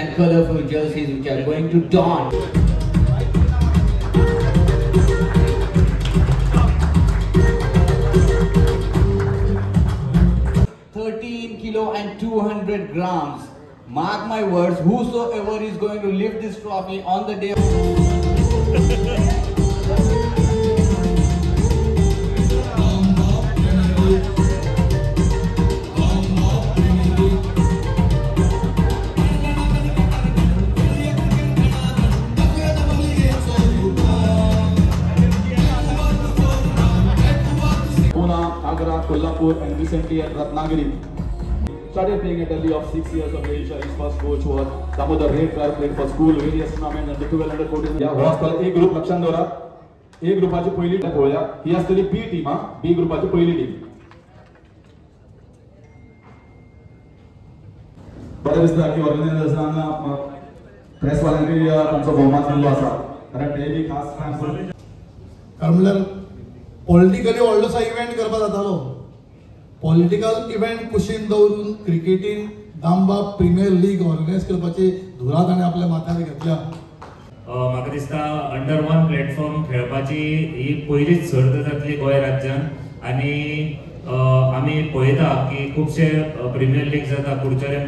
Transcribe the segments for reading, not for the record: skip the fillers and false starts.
and colorful jerseys which are going to don. 13 kilo and 200 grams. Mark my words, whosoever is going to lift this trophy on the day of 'Agra, Kolhapur and recently at Ratnagiri. Started playing at Delhi of 6 years of age. His first coach was Damodar Redkar, played for school, various tournaments under 12, under 14. या hostel ए group लक्षात दवरा. ए ग्रुपाची पहिली team पळया. ही असतली बी team हा. बी ग्रुपाची पहिली team. बरे दिसता की ऑर्गनायझर्सांना प्रेस वाल्यांनी आमचो बहुमान दिल्लो आसा. कारण ते बी खास कारण म्हणल्यार पॉलिटिकली व्हडलोसो इव्हेंट करपाक जातालो. पॉलिटिकल इव्हेंट कुशीन दवरून क्रिकेटीन दामबाब प्रीमियर लीग ऑर्गनायज करपाची धुरा ताणें आपल्या माथ्यार घेतल्या. म्हाका दिसता अंडर 1 प्लॅटफॉर्म खेळपाची ही पयलीच सर्त जातली गोंय राज्यांत आनी आमी पळयता की खुबशे प्रिमियर लीग जाता. कुडचडें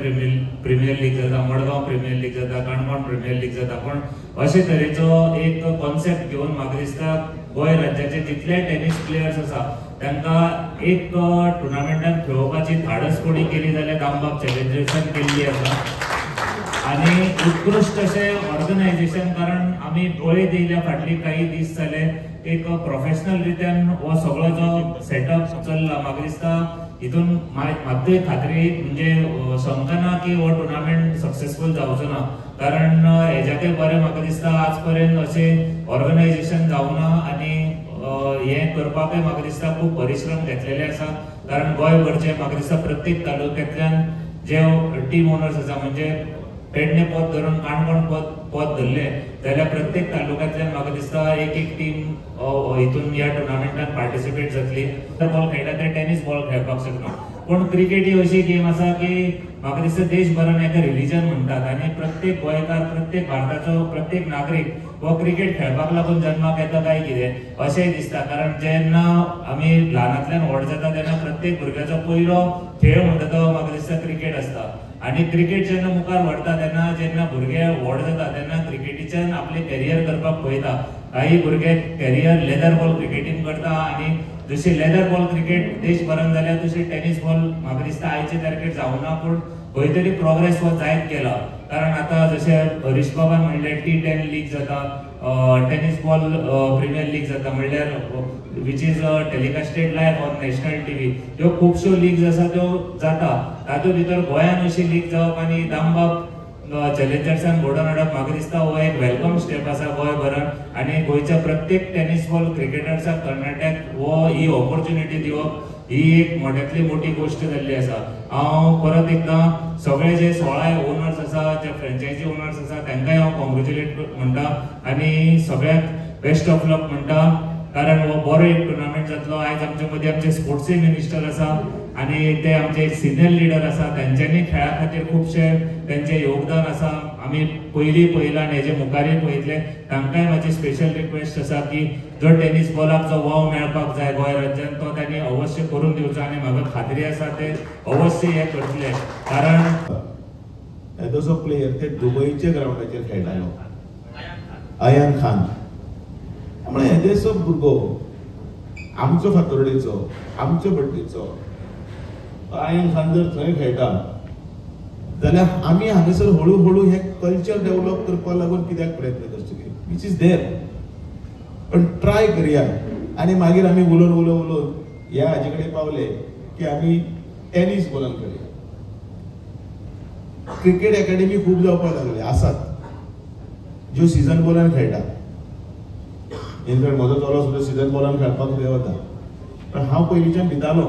प्रिमियर लीग जाता, मडगांव प्रिमियर लीग जाता, काणकोण प्रिमियर लीग जाता. पण अशे तरेचो एक कॉन्सेप्ट घेवन म्हाका दिसता गोंय राज्याचे जितले टेनिस प्लेयर्स आसा तांकां एक टुर्नामेंटान खेळोवपाची धाडस कोणी केली जाल्यार दामबाब चॅलेंजर्सान केल्ली आसा. आनी उत्कृश्ट अशें ऑर्गनायझेशन, कारण आमी पळयत येयल्या फाटली काही दीस जाले एक प्रोफेशनल रित्यान हो सगळो जो सेटअप चल्ला. म्हाका दिसता हितून मात्तूय खात्री म्हणजे शंका ना की हो टुर्नामेंट सक्सेसफूल जावचो ना. कारण हेज्याकय बरें म्हाका दिसता आज पर्यंत अशें ऑर्गनायझेशन जावना आनी हें करपाकय म्हाका दिसता खूब परिश्रम घेतलेले आसा. कारण गोंयभरचे म्हाका दिसता प्रत्येक तालुक्यांतल्यान जे टीम ओनर्स आसा म्हणजे पेडणे पद धरून काणकोण पद धरले जाल्यार प्रत्येक तालुक्यांतल्यान म्हाका दिसता एक टीम हितून ह्या टुर्नामेंटान पार्टिसिपेट जातली. बॉल खेळटा ते टेनिस बॉल खेळपाक शकना. पण क्रिकेट ही अशी गेम आसा की म्हाका दिसता देशभरान एका रिलीजन म्हणटात आनी प्रत्येक गोंयकार, प्रत्येक भारताचो प्रत्येक नागरीक हो क्रिकेट खेळपाक लागून जन्माक येता काय कितें अशेंय दिसता. कारण जेन्ना आमी ल्हानांतल्यान व्हड जाता तेन्ना प्रत्येक भुरग्याचो पयलो खेळ म्हणटा तो म्हाका दिसता क्रिकेट आसता. आनी क्रिकेट जेन्ना मुखार व्हरता तेन्ना जेन्ना भुरगे व्हड जाता तेन्ना क्रिकेटीच्यान आपले कॅरियर करपाक पळयता. काही भुरगे कॅरियर लेदर बॉल क्रिकेटीन करता आनी जशी लेदर बॉल क्रिकेट देशभरान जाल्यार तशी टेनिस बॉल म्हाका दिसता आयचे तारखेर जावना. पूण खंय तरी प्रोग्रेस हो जायत गेला. कारण आतां जशें हरीश बाबान म्हणलें T10 लीग जाता, टेनिस बॉल प्रिमियर लीग जाता म्हणल्यार which is telecasted live on national TV. ह्यो खुबश्यो लीग्स आसा त्यो जाता. तातूंत भितर गोंयान अशी लीग जावप आनी दामबाब चॅलेंजर्सान घडोवन हाडप म्हाका दिसता हो एक वेलकम स्टेप आसा गोंयभरान. आनी गोंयच्या प्रत्येक टेनिस बॉल क्रिकेटर्साक तरणाट्याक ही ऑपॉर्च्युनिटी दिवप ही एक मोठ्यांतली मोठी गोष्ट जाल्ली आसा. हांव परत एकदां सगळे जे 16 ओनर्स आसा, जे फ्रँचायझी ओनर्स आसा तांकांय हांव कॉंग्रेच्युलेट म्हणटा आनी सगळ्याक बेस्ट ऑफ लक म्हणटा. कारण हो बरो एक टुर्नामेंट जातलो. आयज आमचे मदीं आमचे स्पोर्ट्सय मिनिस्टर आसा आनी ते आमचे एक सिनियर लिडर आसा. तांच्यांनी खेळा खातीर खुबशे तांचे योगदान आसा. आमी पयलीं पळयलां आनी हेजे मुखारय पळयतले. तांकांय म्हाजी स्पेशल रिक्वेस्ट आसा की जो टेनिस बॉलाक जो वाव मेळपाक जाय गोंय राज्यांत तो तांणी अवश्य करून दिवचो आनी म्हाका खात्री आसा ते अवश्य हे करतले. कारण एज अ प्लेयर ते दुबयच्या ग्राउंडाचेर खेळटालो. अयान खान म्हणजे हेजेसो भुरगो आमचो फातोर्डेचो, आमच्या बड्डेचो अयान खान जर थंय खेळटा जाल्यार आमी हांगासर हळू हळू हे कल्चर डेव्हलप करपाक लागून कित्याक प्रयत्न करचे विच इज देर. पण ट्राय करया आनी मागीर आमी उलोवन ह्या हाजे कडेन पावले की आमी टेनिस बॉलान खेळया. क्रिकेट अकॅडमी खूब जावपाक लागले आसात ज्यो सीजन बॉलान खेळटा. इनफॅक्ट म्हजो चलो सुद्दां सीजन बॉलान खेळपाक फुडें वता. पण हांव पयलींच्यान भितालो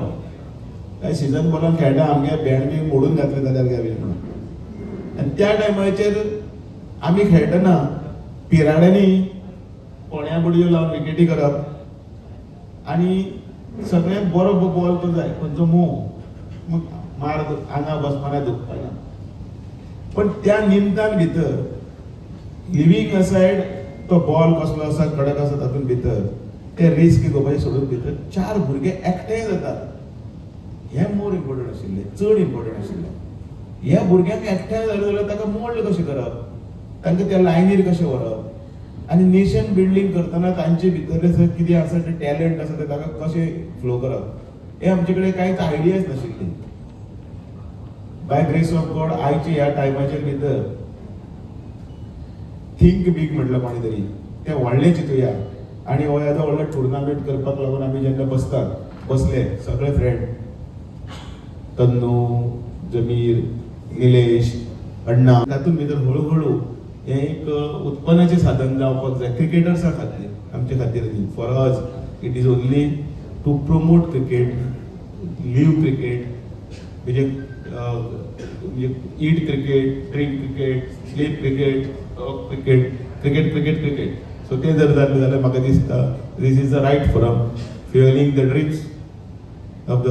काय सीजन बॉलान खेळटा आमगे बँड बी मोडून घातले जाल्यार घावी म्हणून. आनी त्या टायमाचेर आमी खेळटना पिराड्यांनी कोण्या बडयो लावन विकेटी करप आनी सगळ्यांक बरो बॉल तो जाय खंयचो मोव मार आंगा बसपाना दुखपाना. पण त्या निमतान भितर लिव्हिंग असायड तो बॉल कसलो आसा कडक आसा तातूंत भितर ते रिस्क घेवपाचे सोडून भितर 4 भुरगे एकठांय जातात. हें मोर इम्पॉर्टंट आशिल्लें, चड इम्पॉर्टंट आशिल्लें. ह्या भुरग्यांक एकठांय जालें जाल्यार ताका मोल्ड कशें करप, तांकां त्या लायनीर कशें व्हरप आनी नेशन बिल्डींग करतना तांचे भितरले कितें आसा ते टॅलंट आसा ते ताका कशें फ्लो करप हें आमचे कडेन कांयच आयडियाच नाशिल्ली. बाय ग्रेस ऑफ गॉड आयच्या ह्या टायमाचेर भितर थिंक बीग म्हटलं कोणी तरी ते व्हडलें चिंतुया आनी हो येदो व्हडलो टुर्नामेंट करपाक लागून आमी जेन्ना बसले सगळे फ्रेंड तन्नू, जमीर, निलेश, अण्णा तातूंत भितर हळू हें एक उत्पन्नाचें साधन जावपाक जाय क्रिकेटर्सां खातीर आमचे खातीर न्ही. For us it is only to promote cricket, live cricket म्हणजे eat cricket, drink cricket, sleep cricket, cricket. So ते जर जालें जाल्यार म्हाका दिसता this is the right forum fuelling the dreams of the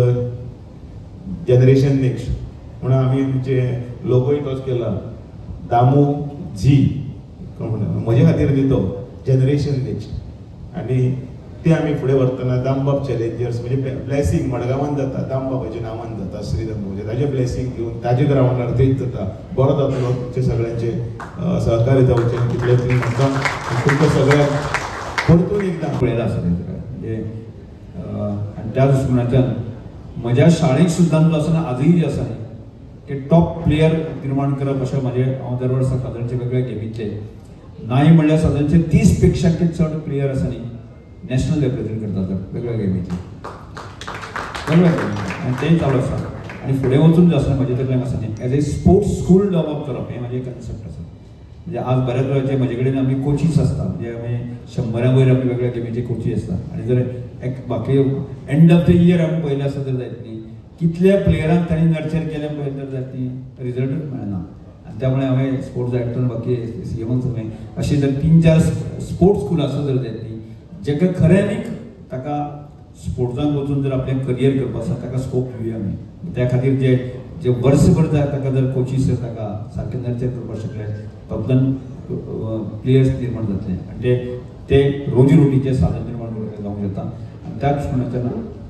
generation next. म्हणून आमी आमचे लोगोय तोच केला दामू जी म्हजे खातीर न्ही तो जनरेशन नेक्स्ट आनी ते आमी फुडें व्हरतना दामबाब चॅलेंजर्स म्हणजे ब्लेसिंग मडगांवान जाता दामबाबाच्या नांवान जाता श्रीदामबाबाचें ताजें ब्लेसिंग घेवन ताजे ग्रावंडार तेच जाता. बरो जातलो तुमचे सगळ्यांचे सहकार्य जावचें तितलें तुमी म्हाका तुमच्या सगळ्यांक परतून एकदां पळयलां आसा म्हणजे आनी त्या दृश्टिकोनाच्यान म्हज्या शाळेक सुद्दां आसतना आजूय आसा की टॉप प्लेयर निर्माण करप अशें हांव दर वर्सा सादारणचे वेगवेगळ्या गेमींतले नाही म्हणल्यार सादारणचे 30 पेक्षा चड प्लेयर आसा न्ही नॅशनल रिप्रेझेंट करतात वेगवेगळ्या गेमींतले आनी तें चालू आसा आनी फुडें वचून जें आसा म्हजें तकलेन आसा न्ही as a sports school develop करप हें म्हजें कन्सेप्ट आसा. म्हणजे आज बऱ्याच वेळाचे म्हजे कडेन आमी कोचीस आसता म्हणजे आमी 100 वयर आमी वेगळ्या गेमीचे कोची आसता आनी जर एक बाकी एंड ऑफ द इयर आमी पयलें आसा तर जायत न्ही कितल्या प्लेयरांक तांणी नर्चर केलें पळय तर जायत न्ही रिजल्टूच मेळना. आनी त्या मुळे हांवें स्पोर्ट्स डायरेक्टर बाकी सीएमाक सांगलें अशें जर 3-4 स्पोर्ट्स स्कूल आसा जर जायत न्ही जेका खऱ्यांनीक ताका स्पोर्ट्सांत वचून जर आपलें करियर करपाक आसा ताका स्कोप दिवया आमी. त्या खातीर जे वर्सभर जाय ताका जर कोचीस जर ताका सारकें नर्चर करपाक शकले तातूंतल्यान प्लेयर्स निर्माण जातले आनी ते रोजी रोटीचें साधन निर्माण जावंक येता. आनी त्या दृश्टिकोनाच्यान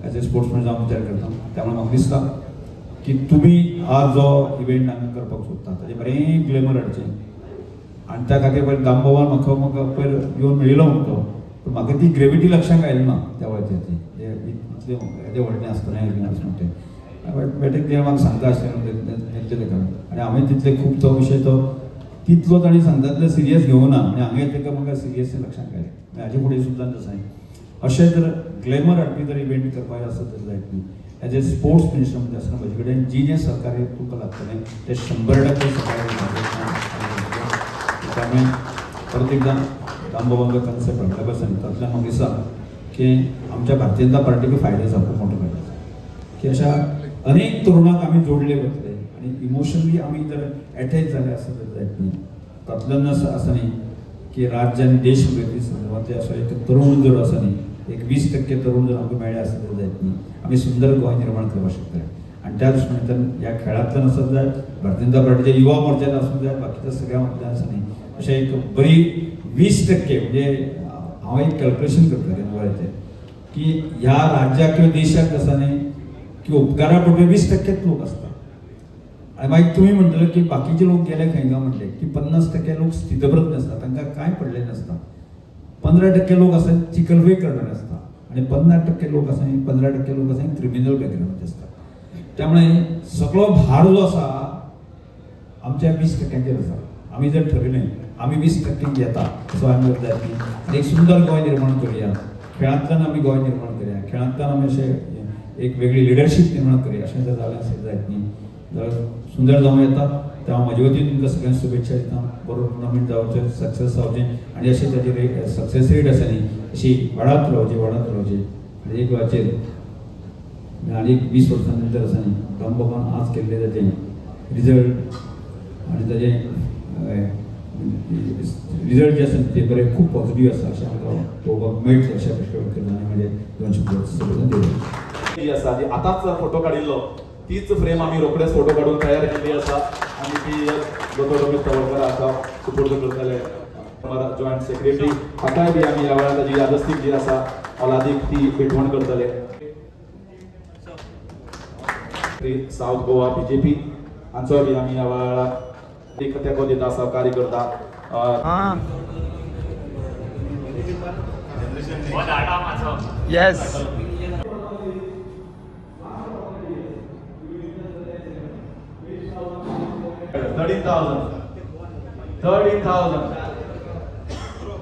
एज ए स्पोर्ट्समॅन जावं विचार करता त्यामुळे म्हाका दिसता की तुमी आज जो इव्हेंट हांगा करपाक सोदता ताजें बरें ग्लॅमर हाडचें आनी त्या खातीर पयलीं दामबाबान म्हाका पयर येवन मेळिल्लो म्हणटा पूण म्हाका ती ग्रेविटी लक्षांक आयली ना त्या वेळाचेर इतलें येदें व्हडलें आसतना म्हणटें बेटेक ते म्हाका सांगता आशिल्लें ताका आनी हांवें तितले खूब तो विशय तो तितलो ताणी सांगता तितलो सिरियस घेवना आनी हांवें ताका म्हाका सिरियस लक्षांक आयलें हाजे फुडें सुद्दां तशें अशें जर ग्लॅमर हाडपी जर इव्हेंट करपाक आसत तर जायत न्ही. एज ए स्पोर्ट्स मिनिस्टर म्हणजे आसतना म्हजे कडेन जें सहकार्य तुमकां लागतलें तें 100% सहकार्य त्यामुळे परत एकदां दामबाबांचो कन्सेप्ट हाडल्या पासून तातूंतल्यान म्हाका दिसता की आमच्या भारतीय जनता पार्टीक फायदो आसा खूब मोठो फायदो आसा की अशा अनेक तरुणांक आमी जोडले वतले आनी इमोशनली आमी जर एटॅच जाले आसत तर जायत न्ही. तातूंतल्यान आसा न्ही की राज्य आनी देश संदर्भांतले असो एक तरुण जर आसा न्ही एक 20% तरुण जर आमकां मेळ्ळे आसत तर जायत न्ही आमी सुंदर गोंय निर्माण करपाक शकतले. आनी त्या दृश्टिकोनांतल्यान ह्या खेळांतल्यान आसत जाय भारतीय जनता पार्टीच्या युवा मोर्चान आसूं जाय बाकीच्या सगळ्या मोर्चान आसा न्ही अशें एक बरी 20% म्हणजे हांव एक कॅल्क्युलेशन करता केन्ना वळेचें की ह्या राज्याक किंवा देशाक आसा न्ही की उपकारा पडपी 20% लोक आसता आनी मागीर तुमी म्हणटले की बाकीचे लोक गेले खंय काय म्हणले की 50% लोक स्थितप्रज्ञ आसता तांकां कांय पडलें नासता. 15% लोक आसा चिखलफेक करणारे आसता आनी 50% लोक आसा 15% लोक आसा क्रिमिनल बॅकग्राउंडाचे आसता. त्यामुळे सगळो भार जो आसा आमच्या 20%चेर आसा. आमी जर ठरयलें आमी 20% घेता सो आमी जाय एक सुंदर गोंय निर्माण करुया खेळांतल्यान आमी गोंय निर्माण करुया खेळांतल्यान आमी अशें एक वेगळी लिडरशीप निर्माण करुया अशें जर जालें आसत जायत न्ही जाल्यार सुंदर जावं येता. तेव्हा म्हजे वतीन तुमकां सगळ्यांक शुभेच्छा दिता. बरो टुर्नामेंट जावचें सक्सेस जावचें आनी अशें ताची सक्सेस रेट आसा न्ही अशी वाडत रावची एक वेळाचेर आनी 20 वर्सां नंतर आसा न्ही दामबाबान आज केल्लें ताचें रिजल्ट आनी ताचें रिजल्ट जे आसा ते बरें खूब पॉझिटीव आसा अशें आमकां पळोवपाक मेळटलें अशें अपेक्षा करता आनी म्हाजे 200 जी आसा जी आतांच फोटो काडिल्लो तीच फ्रेम आम्ही रोखडेच फोटो काढून तयार केली आसा आणि ती दोतोर रमेश तवडकर आसा सुपूर्द करतले हमारा जॉइंट सेक्रेटरी हाकाय बी आमी ह्या वेळार ताजी यादस्तीक जी आसा औलादीक ती भेटवण करतले साउथ गोवा बीजेपी हांचो बी आमी ह्या वेळार एक तेंको दिता सहकार्य करता Yes.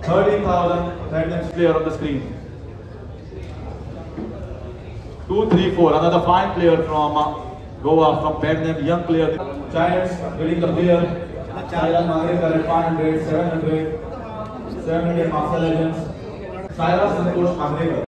13,000 next player on the screen. 2, 3, 4. Another fine player from Goa, from Bednam, young player. Giants getting the player. Cyrus Magrekar at 500, 700, 700 Marcel Legends. Cyrus Santosh Magrekar.